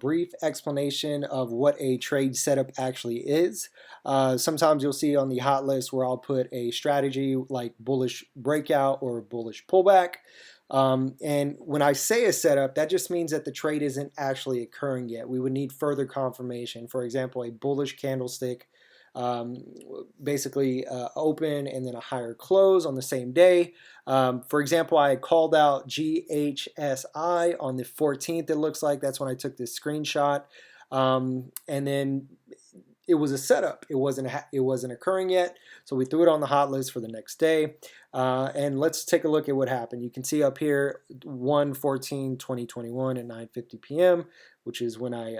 brief explanation of what a trade setup actually is. Sometimes you'll see on the hot list where I'll put a strategy like bullish breakout or bullish pullback. And when I say a setup, that just means that the trade isn't actually occurring yet. We would need further confirmation. For example, a bullish candlestick, um, basically open and then a higher close on the same day. For example, I called out GHSI on the 14th, it looks like. That's when I took this screenshot. And then it was a setup. It wasn't occurring yet, so we threw it on the hot list for the next day. And let's take a look at what happened. You can see up here 1/14/2021 at 9:50 p.m., which is when I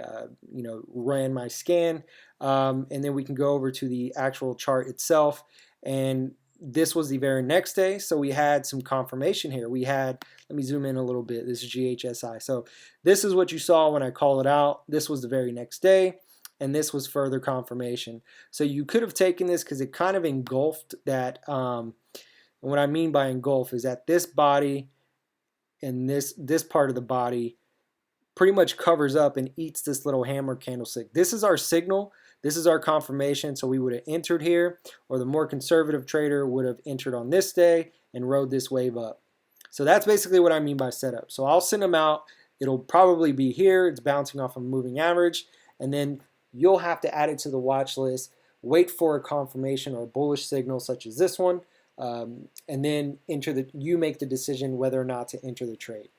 ran my scan. And then we can go over to the actual chart itself, and this was the very next day, so we had some confirmation here. Let me zoom in a little bit. This is GHSI. So this is what you saw when I call it out. This was the very next day, and this was further confirmation. So you could have taken this because it kind of engulfed that. And what I mean by engulf is that this body and this part of the body pretty much covers up and eats this little hammer candlestick. This is our signal. This is our confirmation. So we would have entered here, or the more conservative trader would have entered on this day and rode this wave up. So that's basically what I mean by setup. So I'll send them out. It'll probably be here. It's bouncing off a moving average. And then you'll have to add it to the watch list, wait for a confirmation or a bullish signal such as this one, and then you make the decision whether or not to enter the trade.